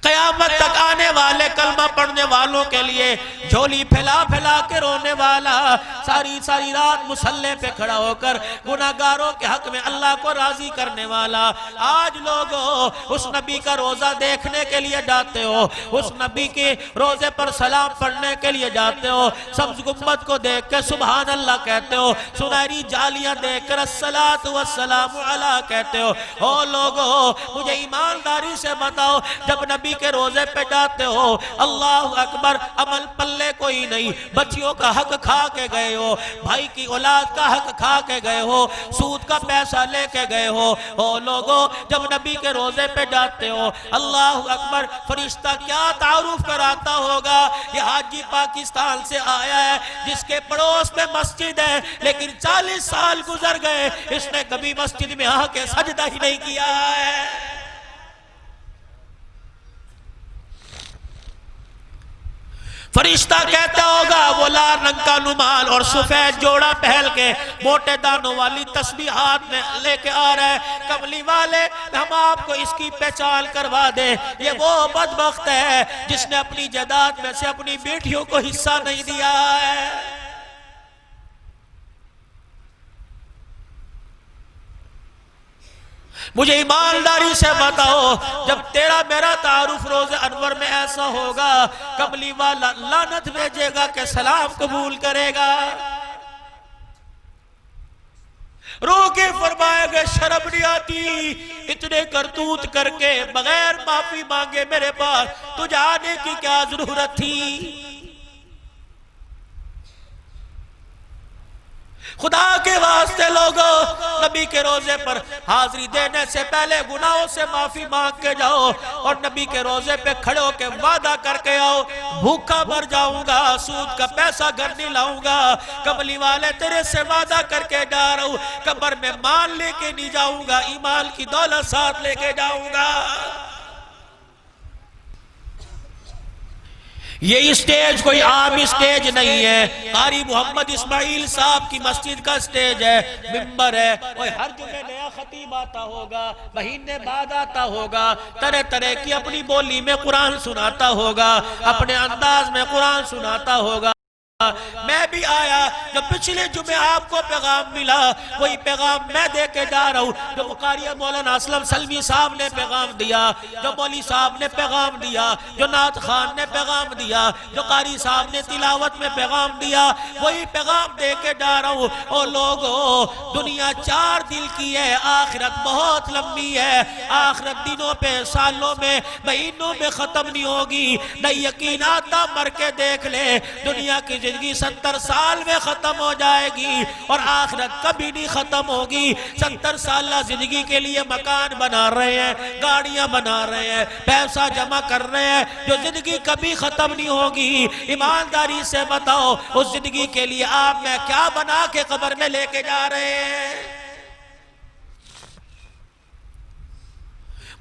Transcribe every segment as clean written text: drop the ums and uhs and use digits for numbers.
قیامت تک آنے والے کلمہ پڑھنے والوں کے لیے جھولی پھیلا پھیلا کے رونے والا، ساری ساری رات مصلی پہ کھڑا ہو کر گناہگاروں کے حق میں اللہ کو راضی کرنے والا۔ آج لوگوں اس نبی کا روزہ دیکھنے کے لیے جاتے ہو، اس نبی کے روزے پر سلام پڑھنے کے لیے جاتے ہو، سبز گنبد کو دیکھ کے سبحان اللہ کہتے ہو، سنہری جالیاں دیکھ کر الصلاۃ والسلام علی کہتے ہو۔ او لوگوں مجھے ایمانداری سے بتاؤ، جب نبی کے روزے پہ جاتے ہو، اللہ اکبر، عمل پلے کوئی نہیں، بچیوں کا حق کھا کے گئے ہو، بھائی کی اولاد کا حق کھا کے گئے ہو، سود کا پیسہ لے کے گئے ہو۔ او لوگوں جب نبی کے روزے پہ جاتے ہو، اللہ اکبر، فرشتہ کیا تعارف کراتا ہوگا، یہ حاجی پاکستان سے آیا ہے جس کے پڑوس میں مسجد ہے، لیکن 40 سال گزر گئے، اس نے کبھی مسجد میں آ کے سجدہ ہی نہیں کیا ہے۔ فرشتہ کہتا ہوگا وہ لال رنگ کا رومال اور سفید جوڑا پہن کے موٹے دانوں والی تسبیح ہاتھ میں لے کے آ رہا ہے، کملی والے ہم آپ کو اس کی پہچان کروا دیں، یہ وہ بدبخت ہے جس نے اپنی جائیداد میں سے اپنی بیٹیوں کو حصہ نہیں دیا ہے۔ مجھے ایمانداری سے بتاؤ، جب تیرا میرا تعارف روز انور میں ایسا ہوگا، کملی والا لعنت بھیجے گا کہ سلام قبول کرے گا؟ رو کے فرمائے گا شرم نہیں آتی اتنے کرتوت کر کے بغیر معافی مانگے میرے پاس تجھے آنے کی کیا ضرورت تھی؟ خدا کے واسطے لوگوں نبی کے روزے پر حاضری دینے سے پہلے گناہوں سے معافی مانگ کے جاؤ، اور نبی کے روزے پہ کھڑے ہو کے وعدہ کر کے آؤ، بھوکا مر جاؤں گا، سود کا پیسہ گھر نہیں لاؤں گا، کملی والے تیرے سے وعدہ کر کے جا رہا ہوں، قبر میں مال لے کے نہیں جاؤں گا، ایمان کی دولت ساتھ لے کے جاؤں گا۔ یہ اسٹیج کوئی عام اسٹیج نہیں ہے، قاری محمد اسماعیل صاحب کی مسجد کا اسٹیج ہے، ممبر ہے، اور ہر جمعے نیا خطیب آتا ہوگا، مہینے بعد آتا ہوگا، طرح طرح کی اپنی بولی میں قرآن سناتا ہوگا، اپنے انداز میں قرآن سناتا ہوگا۔ میں بھی آیا جو پچھلے جمعے آپ کو پیغام ملا وہی پیغام میں دے کے جا رہا ہوں، جو قاری مولانا اسلم سلمی صاحب نے پیغام دیا، جو مولوی صاحب نے پیغام دیا، جو نعت خان نے پیغام دیا، جو قاری صاحب نے تلاوت میں پیغام دیا، وہی پیغام دے کے جا رہا ہوں۔ اور لوگوں دنیا 4 دن کی ہے، آخرت بہت لمبی ہے، آخرت دنوں پہ سالوں میں مہینوں میں ختم نہیں ہوگی، نہ یقین آتا مر کے دیکھ لے، دنیا کی زندگی 70 سال میں ختم ہو جائے گی اور آخرت کبھی نہیں ختم ہوگی۔ 70 سالہ زندگی کے لیے مکان بنا رہے ہیں، گاڑیاں بنا رہے ہیں، پیسہ جمع کر رہے ہیں، جو زندگی کبھی ختم نہیں ہوگی۔ ایمانداری سے بتاؤ اس زندگی کے لیے آپ میں کیا بنا کے قبر میں لے کے جا رہے ہیں؟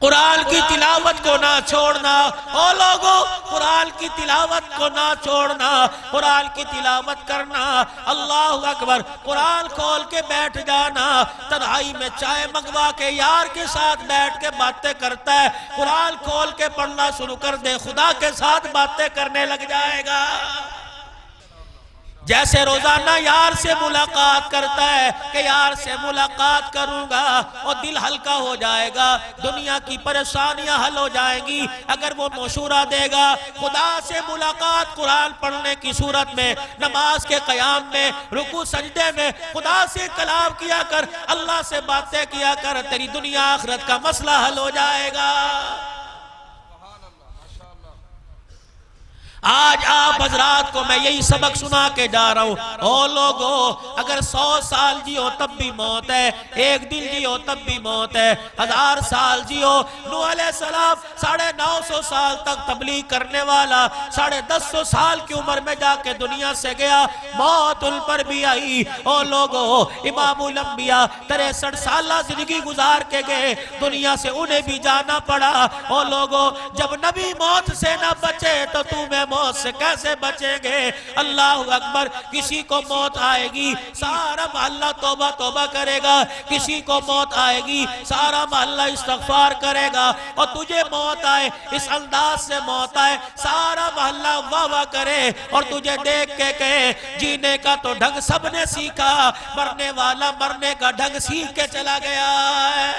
قرآن کی تلاوت کو نہ چھوڑنا، او لوگوں قرآن کی تلاوت کو نہ چھوڑنا، قرآن کی تلاوت کرنا، اللہ اکبر، قرآن کھول کے بیٹھ جانا، تنہائی میں چائے منگوا کے یار کے ساتھ بیٹھ کے باتیں کرتا ہے، قرآن کھول کے پڑھنا شروع کر دے، خدا کے ساتھ باتیں کرنے لگ جائے گا۔ جیسے روزانہ یار سے ملاقات کرتا ہے کہ یار سے ملاقات کروں گا اور دل ہلکا ہو جائے گا، دنیا کی پریشانیاں حل ہو جائیں گی اگر وہ مشورہ دے گا۔ خدا سے ملاقات قرآن پڑھنے کی صورت میں، نماز کے قیام میں، رکوع سجدے میں خدا سے کلام کیا کر، اللہ سے باتیں کیا کر، تیری دنیا آخرت کا مسئلہ حل ہو جائے گا۔ آج آپ حضرات کو میں یہی سبق سنا کے جا رہا ہوں، او لوگوں اگر 100 سال جیو تب بھی موت ہے، 1 دن جیو تب بھی موت ہے، 1000 سال جیو۔ نوح علیہ السلام 950 سال تک تبلیغ کرنے والا 1050 سال کی عمر میں جا کے دنیا سے گیا، موت ان پر بھی آئی۔ او لوگوں امام الانبیاء 63 سالہ زندگی گزار کے گئے دنیا سے، انہیں بھی جانا پڑا۔ او لوگوں جب نبی موت سے نہ بچے تو تمہیں موت سے سے کیسے بچیں گے؟ اللہ اکبر، کسی کو موت آئے گی سارا محلہ توبہ توبہ کرے گا، کسی کو موت آئے گی سارا محلہ استغفار کرے گا، اور تجھے موت آئے اس انداز سے موت آئے سارا محلہ واہ واہ کرے اور تجھے دیکھ کے کہے جینے کا تو ڈھنگ سب نے سیکھا، مرنے والا مرنے کا ڈھنگ سیکھ کے چلا گیا ہے۔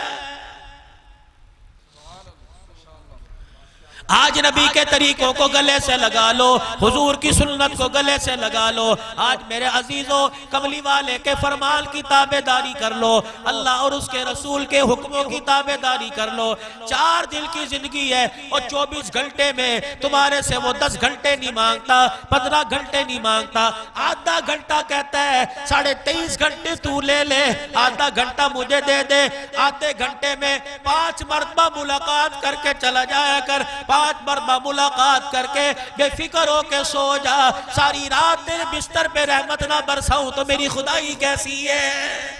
آج نبی کے طریقوں کو گلے سے لگا لو، حضور کی سنت کو گلے سے لگا لو۔ آج میرے عزیزوں کملی والے کے فرمان کی تابعداری کر لو، اللہ اور اس کے رسول کے حکموں کی تابعداری کر لو۔ 4 دن کی زندگی ہے اور 24 گھنٹے میں تمہارے سے وہ 10 گھنٹے نہیں مانگتا، 15 گھنٹے نہیں مانگتا، آدھا گھنٹہ کہتا ہے 23.5 گھنٹے تو لے لے، آدھا گھنٹہ مجھے دے دے، آدھے گھنٹے میں 5 مرتبہ ملاقات کر کے چلا جایا کر، 5 مرتبہ ملاقات کر کے بے فکر ہو کے سو جا، ساری رات تیرے بستر پہ رحمت نہ برساؤں تو میری خدائی کیسی ہے؟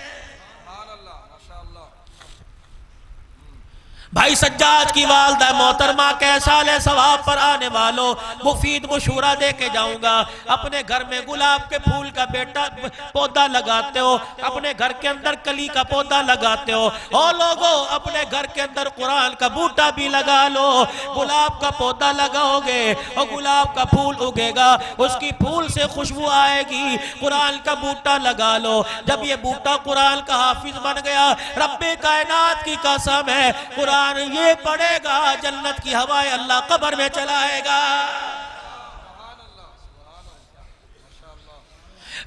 بھائی سجاد کی والدہ محترمہ کے سال ثواب پر آنے والوں مفید مشورہ دے کے جاؤں گا۔ اپنے گھر میں گلاب کے پھول کا بیٹا پودا لگاتے ہو، اپنے گھر کے اندر کلی کا پودا لگاتے ہو، اور لوگوں اپنے گھر کے اندر قرآن کا بوٹا بھی لگا لو۔ گلاب کا پودا لگاؤ گے اور گلاب کا پھول اگے گا، اس کی پھول سے خوشبو آئے گی۔ قرآن کا بوٹا لگا لو، جب یہ بوٹا قرآن کا حافظ بن گیا، رب کائنات کی قسم ہے قرآن یہ پڑھے گا جنت کی ہوائیں اللہ قبر میں چلائے گا۔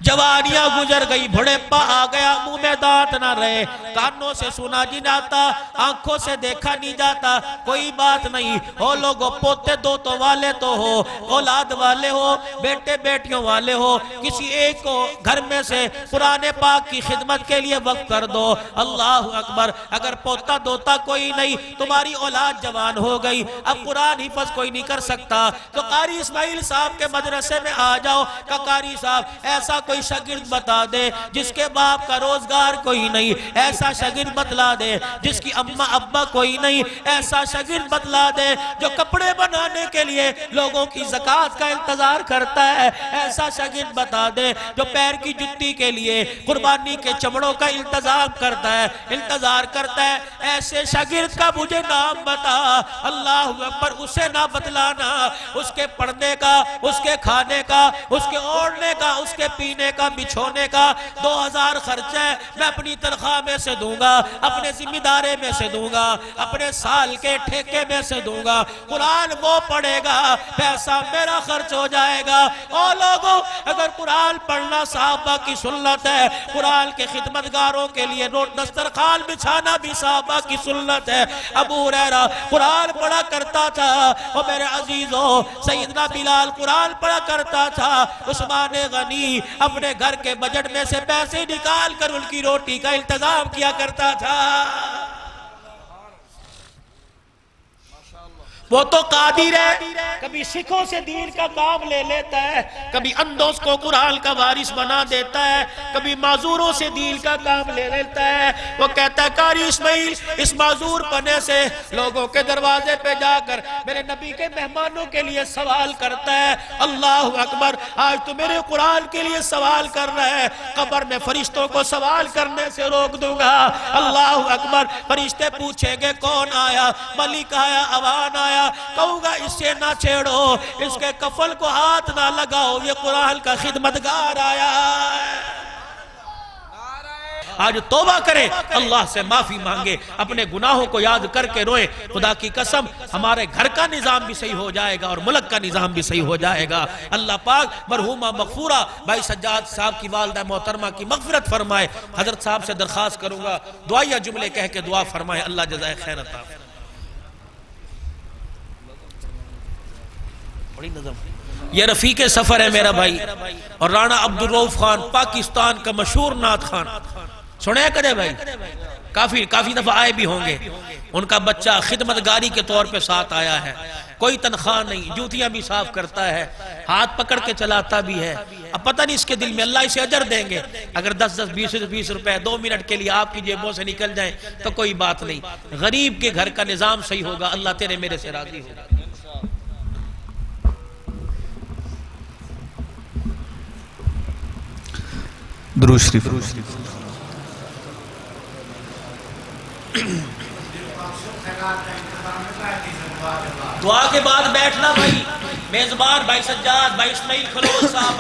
جوانیاں گزر گئی، بڑھاپا آ گیا، منہ میں دانت نہ رہے، کانوں سے سنا نہیں جاتا، آنکھوں سے دیکھا نہیں جاتا، کوئی بات نہیں۔ ہو لوگوں پوتے دوتوں والے تو ہو، اولاد والے ہو، بیٹے بیٹیوں والے ہو، کسی ایک کو گھر میں سے قرآن پاک کی خدمت کے لیے وقف کر دو۔ اللہ اکبر، اگر پوتا دوتا کوئی نہیں، تمہاری اولاد جوان ہو گئی، اب قرآن حفظ کوئی نہیں کر سکتا، تو قاری اسماعیل صاحب کے مدرسے میں آ جاؤ کہ قاری صاحب ایسا کوئی شاگرد بتا دے جس کے باپ کا روزگار کوئی نہیں، ایسا شاگرد بتلا دے جس کی اماں ابا کوئی نہیں، ایسا شاگرد بتلا دے جو کپڑے بنانے کے لیے لوگوں کی زکوٰۃ کا انتظار کرتا ہے، ایسا شاگرد بتا دے جو پیر کی جتی کے لیے قربانی کے چمڑوں کا انتظام کرتا ہے، انتظار کرتا ہے، ایسے شاگرد کا مجھے نام بتا۔ اللہ اکبر، اسے نہ بتلانا، اس کے پڑھنے کا، اس کے کھانے کا، اس کے اوڑھنے کا، اس کے پینے کا، بچھونے کا 2000 خرچ ہے، میں اپنی تنخواہ میں سے دوں گا، اپنے ذمہ دارے میں سے دوں گا، اپنے سال کے ٹھیکے میں سے دوں گا، قرآن وہ پڑھے گا، پیسہ میرا خرچ ہو جائے گا۔ اور لوگوں اگر قرآن پڑھنا صحابہ کی سنت ہے، قرآن کے خدمتگاروں کے لیے نوٹ دسترخوان بچھانا بھی صحابہ کی سنت ہے۔ ابو ہریرہ قرآن پڑھا کرتا تھا، اور میرے عزیزوں سیدنا بلال قرآن پڑھا کرتا تھا، عثمان غنی اپنے گھر کے بجٹ میں سے پیسے نکال کر ان کی روٹی کا انتظام کیا کرتا تھا۔ وہ تو قادر ہے، کبھی سکھوں سے دین کا کام لے لیتا ہے، کبھی اندھوں کو قرآن کا وارث بنا دیتا ہے، کبھی معذوروں سے دین کا کام لے لیتا ہے۔ وہ کہتا ہے قاری اسماعیل اس معذور پنے سے لوگوں کے دروازے پہ جا کر میرے نبی کے مہمانوں کے لیے سوال کرتا ہے۔ اللہ اکبر، آج تو میرے قرآن کے لیے سوال کر رہا ہے، قبر میں فرشتوں کو سوال کرنے سے روک دوں گا۔ اللہ اکبر، فرشتے پوچھیں گے کون آیا، ملک آیا، عوان آیا، کہوں گا اس سے نہ چھیڑو، اس کے کفل کو ہاتھ نہ لگاؤ، یہ قرآن کا خدمتگار آیا ہے۔ آج توبہ کرے، اللہ سے معافی مانگے، اپنے گناہوں کو یاد کر کے روئے، خدا کی قسم ہمارے گھر کا نظام بھی صحیح ہو جائے گا اور ملک کا نظام بھی صحیح ہو جائے گا۔ اللہ پاک مرحومہ مغفورہ بھائی سجاد صاحب کی والدہ محترمہ کی مغفرت فرمائے۔ حضرت صاحب سے درخواست کروں گا دعائیہ جملے کہہ کے دعا فرمائے، اللہ جزائے خیر عطا فرمائے۔ یہ رفیق سفر ہے میرا بھائی، اور رانا عبدالرؤف خان پاکستان کا مشہور نعت خان، سنے کدے بھائی؟ کافی دفعہ آئے بھی ہوں گے۔ ان کا بچہ خدمتگاری کے طور پہ ساتھ آیا ہے، کوئی تنخواہ نہیں، جوتیاں بھی صاف کرتا ہے، ہاتھ پکڑ کے چلاتا بھی ہے۔ اب پتہ نہیں اس کے دل میں اللہ اسے اجر دیں گے، اگر 10-20 روپے 2 منٹ کے لیے آپ کی جیبوں سے نکل جائیں تو کوئی بات نہیں، غریب کے گھر کا نظام صحیح ہوگا، اللہ تیرے میرے سے راضی ہوگا۔ درود شریف. دعا کے بعد بیٹھنا بھائی. میزبان بھائی سجاد، بھائی اسماعیل کھلوچ صاحب،